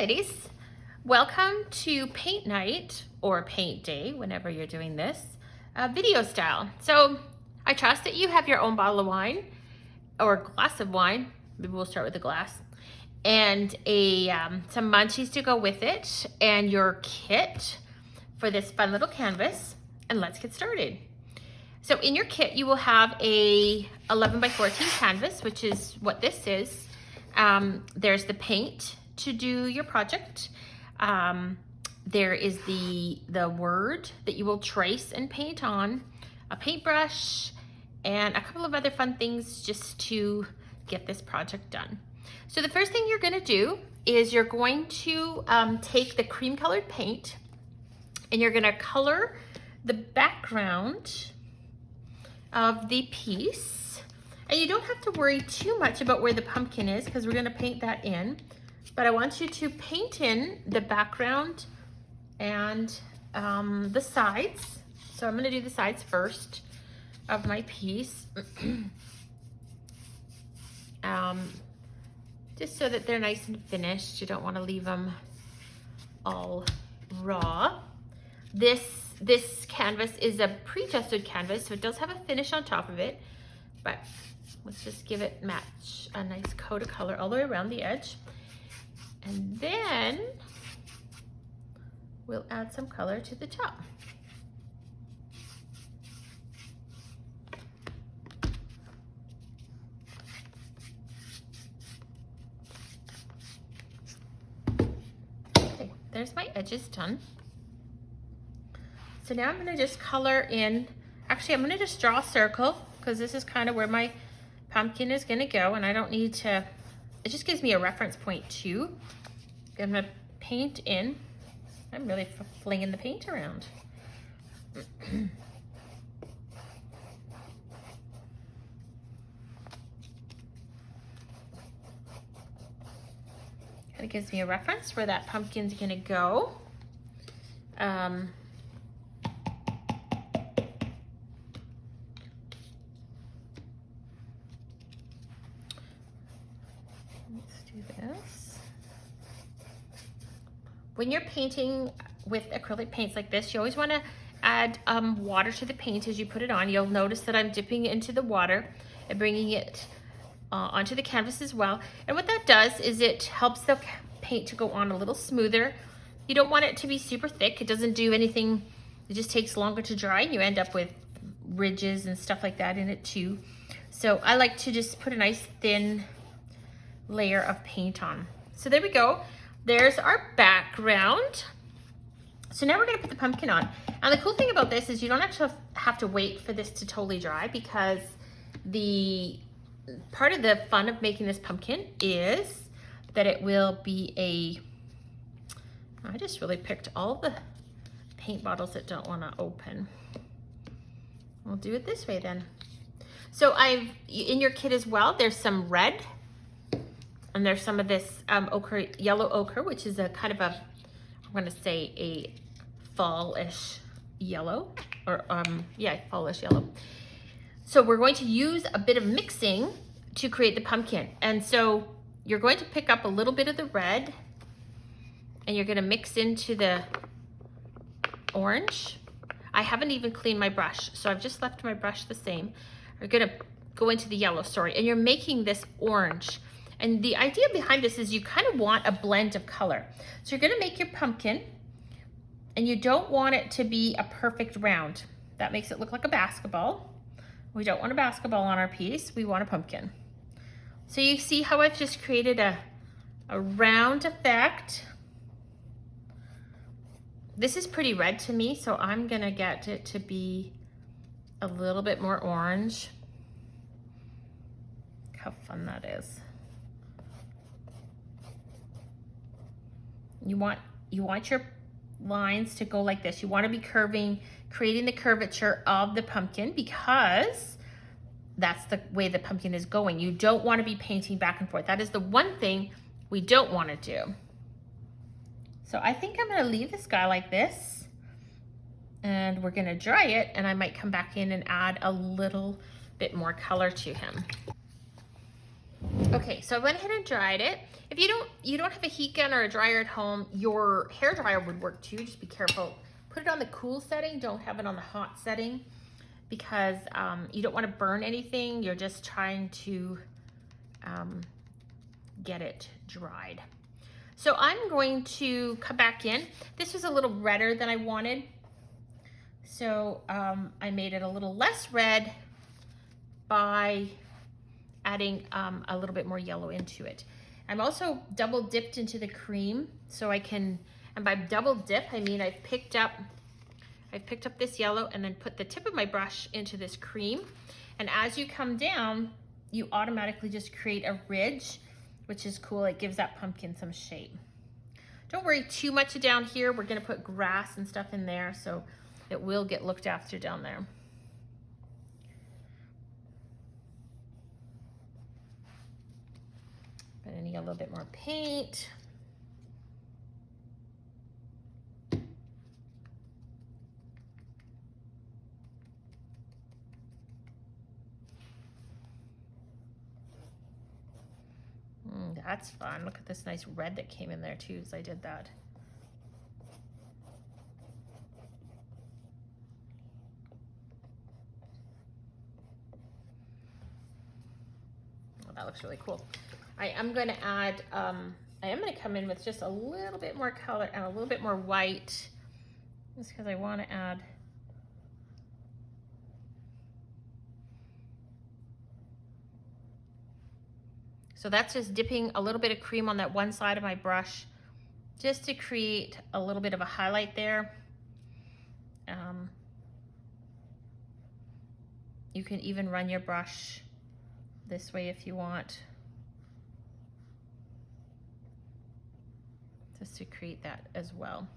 ladies, welcome to paint night or paint day, whenever you're doing this, video style. So I trust that you have your own bottle of wine or glass of wine, maybe we'll start with the glass, and some munchies to go with it, and your kit for this fun little canvas, and let's get started. So in your kit, you will have a 11 by 14 canvas, which is what this is. There's the paint to do your project. There is the word that you will trace and paint on, a paintbrush, and a couple of other fun things just to get this project done. So the first thing you're gonna do is you're going to take the cream colored paint and you're gonna color the background of the piece. And you don't have to worry too much about where the pumpkin is because we're gonna paint that in. But I want you to paint in the background and the sides. So I'm gonna do the sides first of my piece. Just so that they're nice and finished. You don't wanna leave them all raw. This canvas is a pre-dusted canvas, so it does have a finish on top of it, but let's just give it a nice coat of color all the way around the edge. And then we'll add some color to the top. Okay, there's my edges done. So now I'm gonna just color in, actually I'm gonna just draw a circle because this is kind of where my pumpkin is gonna go, and I don't need to, it just gives me a reference point too. I'm gonna paint in. I'm really flinging the paint around. Kind of gives me a reference where that pumpkin's gonna go. When you're painting with acrylic paints like this, you always want to add water to the paint as you put it on. You'll notice that I'm dipping into the water and bringing it onto the canvas as well. And what that does is it helps the paint to go on a little smoother. You don't want it to be super thick. It doesn't do anything. It just takes longer to dry, and you end up with ridges and stuff like that in it too. So I like to just put a nice thin layer of paint on. So there we go. There's our background. So now we're gonna put the pumpkin on. And the cool thing about this is you don't actually have to wait for this to totally dry, because the part of the fun of making this pumpkin is that it will be I just really picked all the paint bottles that don't wanna open. We'll do it this way then. So in your kit as well, there's some red, and there's some of this ochre, yellow ochre, which is a kind of a, I'm gonna say a fall-ish yellow, or yeah, fall-ish yellow. So we're going to use a bit of mixing to create the pumpkin. And so you're going to pick up a little bit of the red, and you're gonna mix into the orange. I haven't even cleaned my brush, so I've just left my brush the same. You're gonna go into the yellow, sorry, and you're making this orange. And the idea behind this is you kind of want a blend of color. So you're gonna make your pumpkin, and you don't want it to be a perfect round. That makes it look like a basketball. We don't want a basketball on our piece, we want a pumpkin. So you see how I've just created a round effect. This is pretty red to me, so I'm gonna get it to be a little bit more orange. How fun that is. You want your lines to go like this. You want to be creating the curvature of the pumpkin, because that's the way the pumpkin is going. You don't want to be painting back and forth. That is the one thing we don't want to do. So I think I'm going to leave this guy like this, and we're going to dry it, and I might come back in and add a little bit more color to him. Okay, so I went ahead and dried it. If you don't have a heat gun or a dryer at home, your hair dryer would work too. Just be careful. Put it on the cool setting. Don't have it on the hot setting because you don't want to burn anything. You're just trying to get it dried. So I'm going to come back in. This was a little redder than I wanted. So I made it a little less red by adding a little bit more yellow into it. I'm also double dipped into the cream so I can, and by double dip, I mean I've picked up this yellow and then put the tip of my brush into this cream. And as you come down, you automatically just create a ridge, which is cool. It gives that pumpkin some shape. Don't worry too much down here. We're gonna put grass and stuff in there, so it will get looked after down there. But I need a little bit more paint. That's fun. Look at this nice red that came in there too as I did that. Oh, that looks really cool. I am going to add, I am going to come in with just a little bit more color and a little bit more white, just because I want to add so that's just dipping a little bit of cream on that one side of my brush just to create a little bit of a highlight there. You can even run your brush this way if you want, just to create that as well.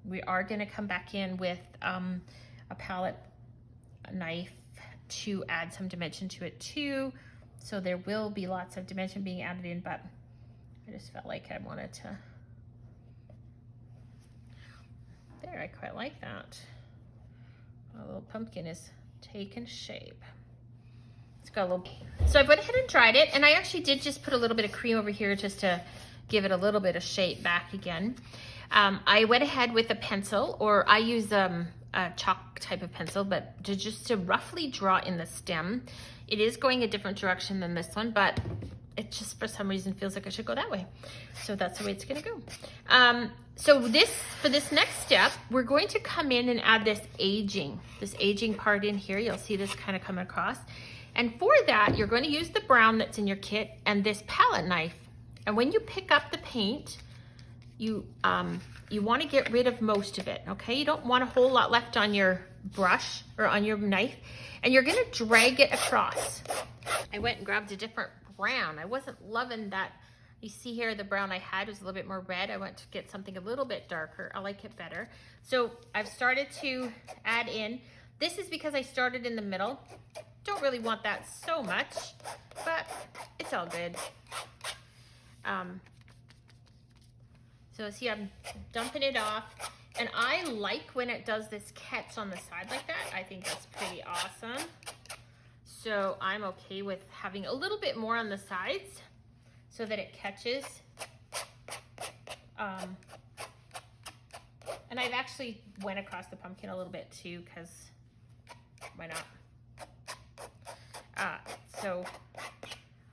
We are going to come back in with a palette knife to add some dimension to it too. So there will be lots of dimension being added in, but I just felt like I wanted to. There, I quite like that. Our little pumpkin is taking shape. It's got a little. So I went ahead and dried it, and I actually did just put a little bit of cream over here just to give it a little bit of shape back again. I went ahead with a pencil, or I use a chalk type of pencil, but just to roughly draw in the stem. It is going a different direction than this one, but it just for some reason feels like I should go that way. So that's the way it's gonna go. So for this next step, we're going to come in and add this aging part in here. You'll see this kind of come across. And for that, you're going to use the brown that's in your kit and this palette knife. And when you pick up the paint, you want to get rid of most of it, okay? You don't want a whole lot left on your brush or on your knife. And you're going to drag it across. I went and grabbed a different brown. I wasn't loving that. You see here, the brown I had was a little bit more red. I went to get something a little bit darker. I like it better. So I've started to add in. This is because I started in the middle. Don't really want that so much, but it's all good. So see, I'm dumping it off. And I like when it does this catch on the side like that. I think that's pretty awesome. So I'm okay with having a little bit more on the sides so that it catches. And I've actually went across the pumpkin a little bit too, because why not? So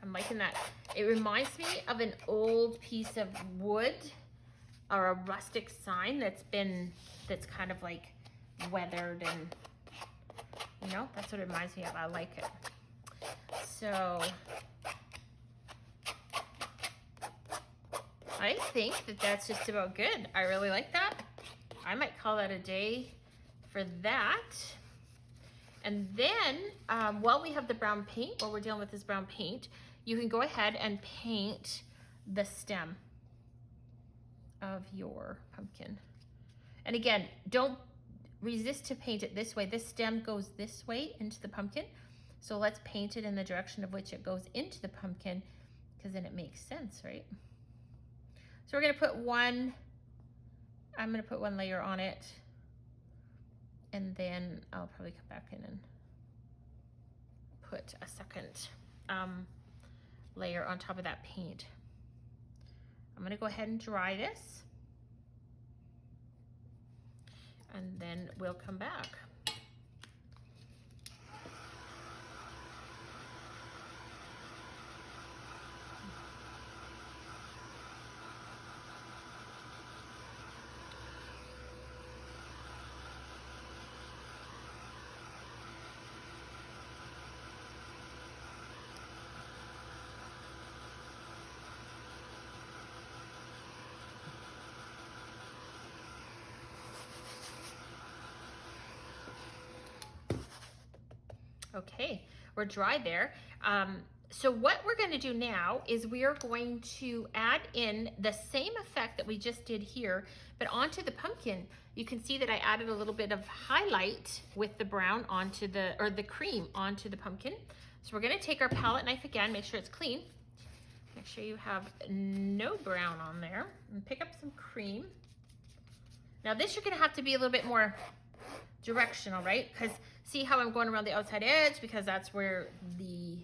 I'm liking that. It reminds me of an old piece of wood or a rustic sign that's kind of like weathered, and you know, that's what it reminds me of. I like it. So I think that that's just about good. I really like that. I might call that a day for that. And then while we have the brown paint, while we're dealing with this brown paint, you can go ahead and paint the stem of your pumpkin. And again, don't resist to paint it this way. This stem goes this way into the pumpkin. So let's paint it in the direction of which it goes into the pumpkin, because then it makes sense, right? So we're gonna put I'm gonna put one layer on it, and then I'll probably come back in and put a second layer on top of that paint. I'm gonna go ahead and dry this, and then we'll come back. Okay, we're dry there. So what we're going to do now is we are going to add in the same effect that we just did here, but onto the pumpkin. You can see that I added a little bit of highlight with the brown onto the, or the cream onto the pumpkin. So we're going to take our palette knife again, make sure it's clean. Make sure you have no brown on there, and pick up some cream. Now this you're going to have to be a little bit more directional, right? Because see how I'm going around the outside edge, because that's where the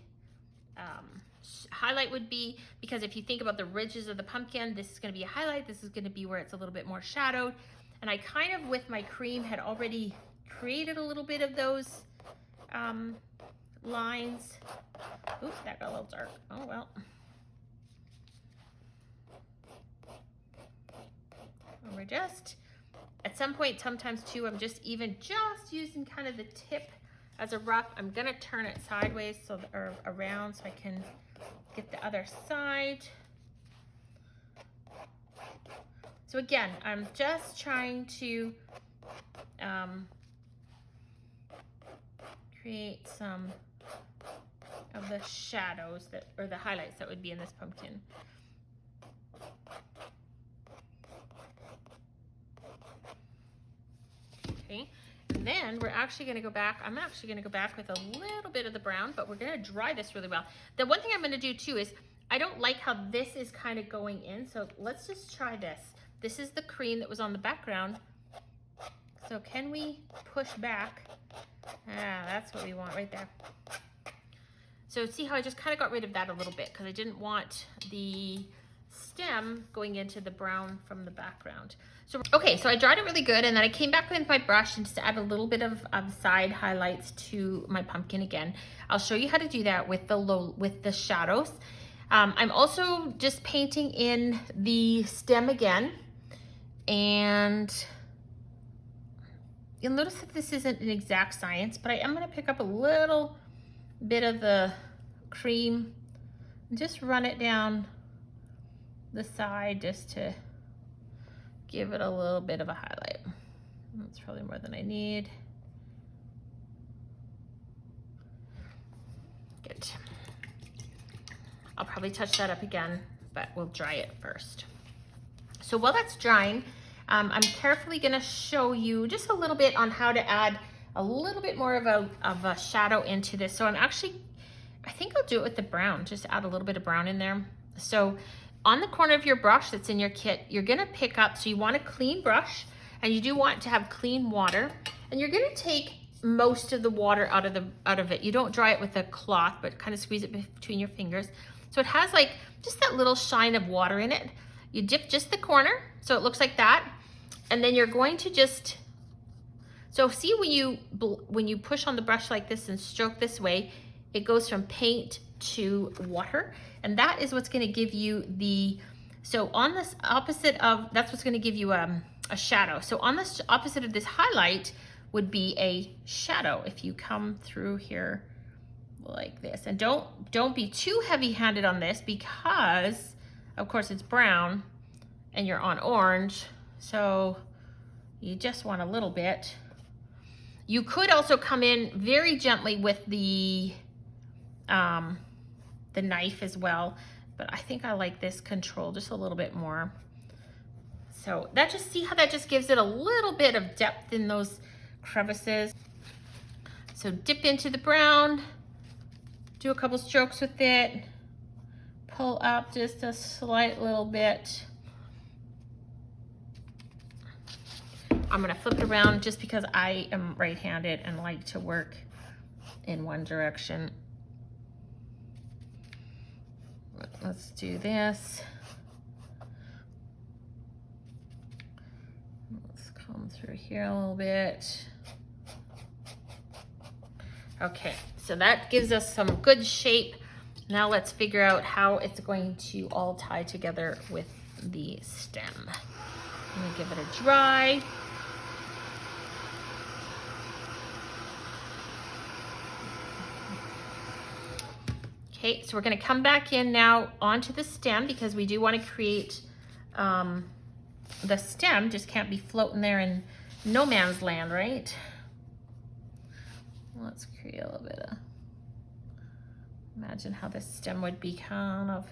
highlight would be. Because if you think about the ridges of the pumpkin, this is going to be a highlight, this is going to be where it's a little bit more shadowed. And I kind of, with my cream, had already created a little bit of those lines. Oops, that got a little dark. Oh well. And we're just, at some point, sometimes too, I'm just using kind of the tip as a rough. I'm gonna turn it sideways, so or around, so I can get the other side. So again, I'm just trying to create some of the shadows that, or the highlights that would be in this pumpkin. Okay, and then we're actually going to go back. I'm actually going to go back with a little bit of the brown, but we're going to dry this really well. The one thing I'm going to do too is, I don't like how this is kind of going in, so let's just try this. This is the cream that was on the background. So can we push back? Ah, that's what we want right there. So see how I just kind of got rid of that a little bit, because I didn't want the stem going into the brown from the background. So, okay, so I dried it really good, and then I came back with my brush and just add a little bit of side highlights to my pumpkin again. I'll show you how to do that with the shadows. I'm also just painting in the stem again, and you'll notice that this isn't an exact science, but I am going to pick up a little bit of the cream and just run it down the side just to give it a little bit of a highlight. That's probably more than I need. Good. I'll probably touch that up again, but we'll dry it first. So while that's drying, I'm carefully gonna show you just a little bit on how to add a little bit more of a shadow into this. So I think I'll do it with the brown, just add a little bit of brown in there. So on the corner of your brush that's in your kit, you're gonna pick up, so you want a clean brush, and you do want to have clean water, and you're gonna take most of the water out of it. You don't dry it with a cloth, but kind of squeeze it between your fingers. So it has like just that little shine of water in it. You dip just the corner, so it looks like that, and then you're going to just, so see when you push on the brush like this and stroke this way, it goes from paint to water, and that is what's going to give you the, so on this opposite of, that's what's going to give you a shadow. So on this opposite of this highlight would be a shadow if you come through here like this. And don't be too heavy-handed on this, because of course it's brown and you're on orange, so you just want a little bit. You could also come in very gently with the knife as well, but I think I like this control just a little bit more. So that, just see how that just gives it a little bit of depth in those crevices. So dip into the brown, do a couple strokes with it, pull up just a slight little bit. I'm gonna flip it around just because I am right-handed and like to work in one direction. let's do this. Let's come through here a little bit. Okay, so that gives us some good shape. Now let's figure out how it's going to all tie together with the stem. I'm gonna give it a dry. Okay, so we're gonna come back in now onto the stem because we do wanna create, the stem just can't be floating there in no man's land, right? Let's create a little bit of, imagine how this stem would be kind of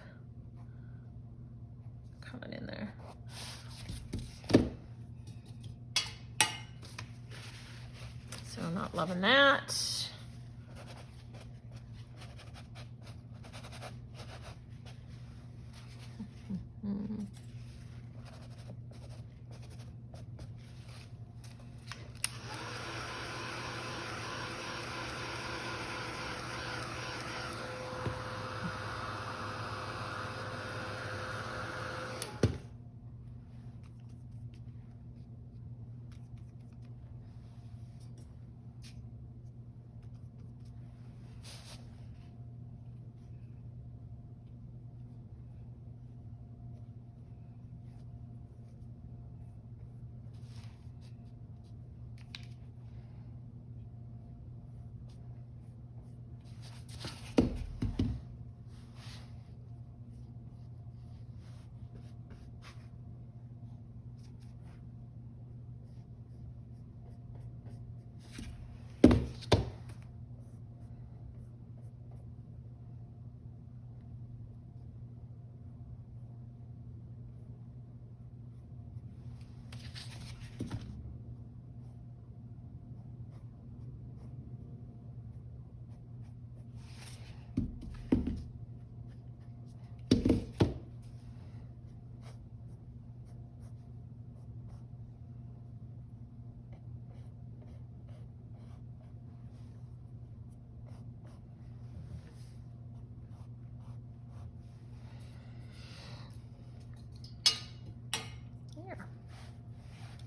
coming in there. So I'm not loving that.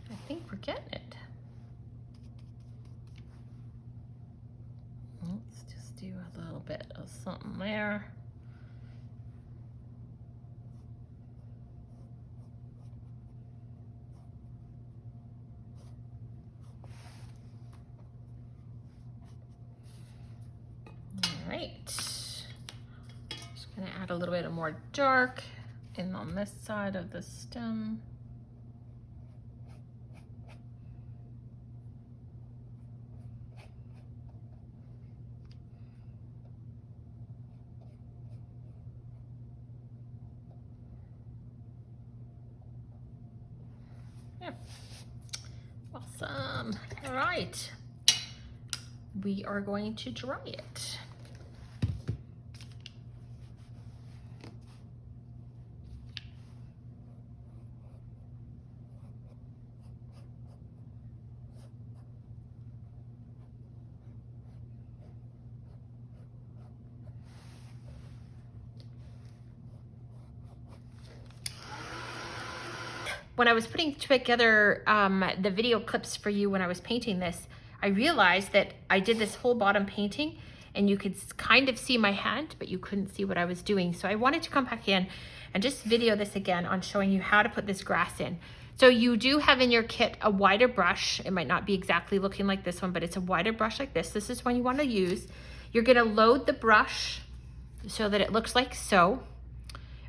I think we're getting it. Let's just do a little bit of something there. All right. Just gonna add a little bit of more dark in on this side of the stem. Awesome. All right. We are going to dry it. When I was putting together the video clips for you when I was painting this, I realized that I did this whole bottom painting and you could kind of see my hand, but you couldn't see what I was doing. So I wanted to come back in and just video this again on showing you how to put this grass in. So you do have in your kit a wider brush. It might not be exactly looking like this one, but it's a wider brush like this. This is one you want to use. You're gonna load the brush so that it looks like so.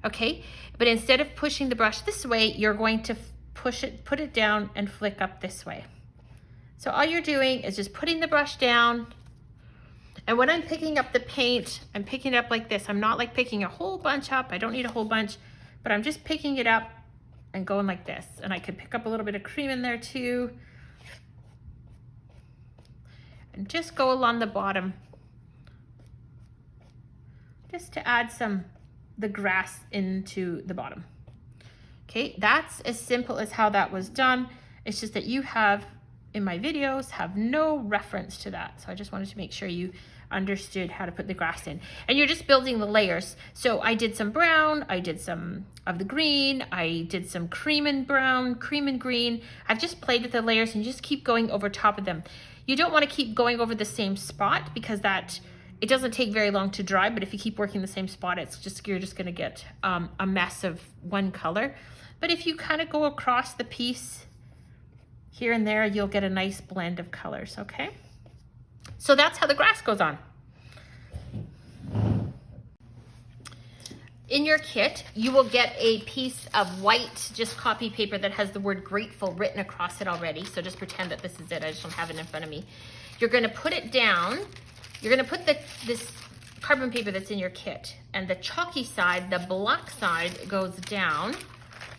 Okay, but instead of pushing the brush this way, you're going to put it down and flick up this way. So all you're doing is just putting the brush down. And when I'm picking up the paint, I'm picking it up like this. I'm not like picking a whole bunch up. I don't need a whole bunch, but I'm just picking it up and going like this. And I could pick up a little bit of cream in there too. And just go along the bottom, just to add the grass into the bottom. Okay, that's as simple as how that was done. It's just that you have, in my videos, have no reference to that. So I just wanted to make sure you understood how to put the grass in. And you're just building the layers. So I did some brown, I did some of the green, I did some cream and brown, cream and green. I've just played with the layers and just keep going over top of them. You don't want to keep going over the same spot because it doesn't take very long to dry, but if you keep working the same spot, you're just gonna get a mess of one color. But if you kind of go across the piece here and there, you'll get a nice blend of colors, okay? So that's how the grass goes on. In your kit, you will get a piece of white, just copy paper that has the word grateful written across it already. So just pretend that this is it. I just don't have it in front of me. You're gonna put it down. You're gonna put this carbon paper that's in your kit, and the chalky side, the black side, goes down.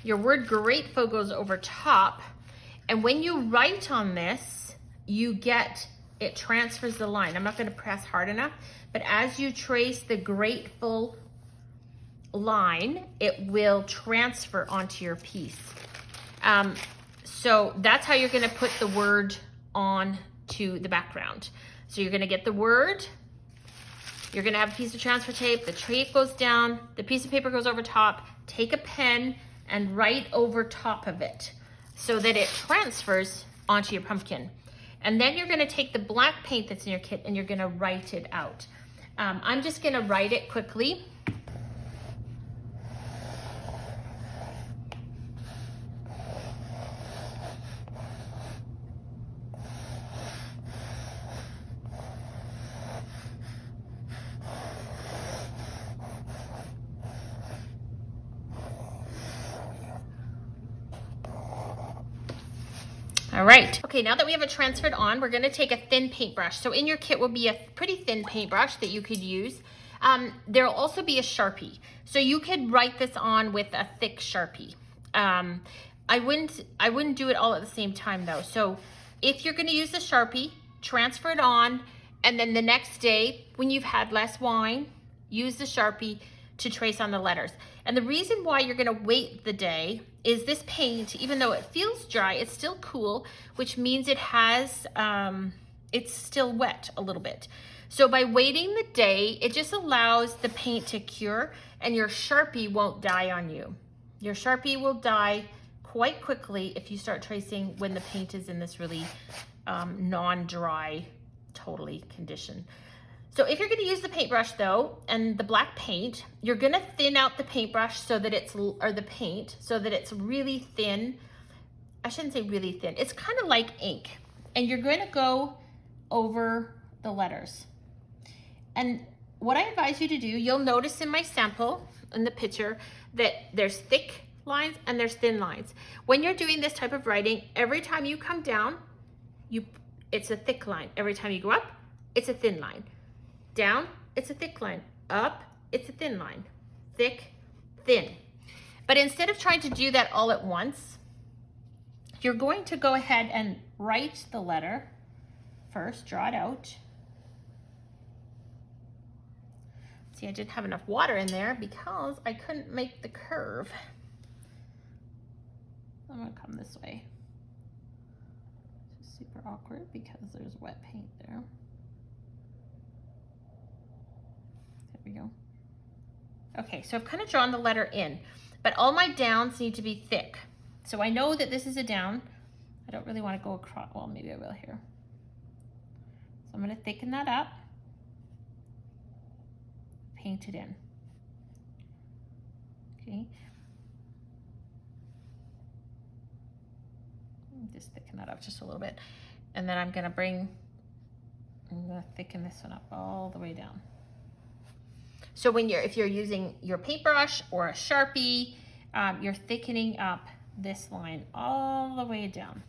Your word grateful goes over top. And when you write on this, it transfers the line. I'm not gonna press hard enough, but as you trace the grateful line, it will transfer onto your piece. So that's how you're gonna put the word on to the background. So you're gonna get the word, you're gonna have a piece of transfer tape, the tape goes down, the piece of paper goes over top, take a pen and write over top of it so that it transfers onto your pumpkin. And then you're gonna take the black paint that's in your kit and you're gonna write it out. I'm just gonna write it quickly. All right, okay, now that we have it transferred on, we're gonna take a thin paintbrush. So in your kit will be a pretty thin paintbrush that you could use. There'll also be a Sharpie. So you could write this on with a thick Sharpie. I wouldn't do it all at the same time though. So if you're gonna use the Sharpie, transfer it on, and then the next day, when you've had less wine, use the Sharpie to trace on the letters. And the reason why you're gonna wait the day is this paint, even though it feels dry, it's still cool, which means it has, it's still wet a little bit. So by waiting the day, it just allows the paint to cure and your Sharpie won't die on you. Your Sharpie will die quite quickly if you start tracing when the paint is in this really non-dry, totally condition. So if you're gonna use the paintbrush though, and the black paint, you're gonna thin out the paintbrush so that the paint, so that it's really thin. I shouldn't say really thin. It's kind of like ink. And you're gonna go over the letters. And what I advise you to do, you'll notice in my sample, in the picture, that there's thick lines and there's thin lines. When you're doing this type of writing, every time you come down, it's a thick line. Every time you go up, it's a thin line. Down, it's a thick line. Up, it's a thin line. Thick, thin. But instead of trying to do that all at once, you're going to go ahead and write the letter first, draw it out. See, I didn't have enough water in there because I couldn't make the curve. I'm gonna come this way. It's super awkward because there's wet paint there. There we go. Okay, so I've kind of drawn the letter in, but all my downs need to be thick. So I know that this is a down. I don't really want to go across, well, maybe I will here. So I'm going to thicken that up, paint it in. Okay. Just thicken that up just a little bit. And then I'm going to thicken this one up all the way down. So if you're using your paintbrush or a Sharpie, you're thickening up this line all the way down.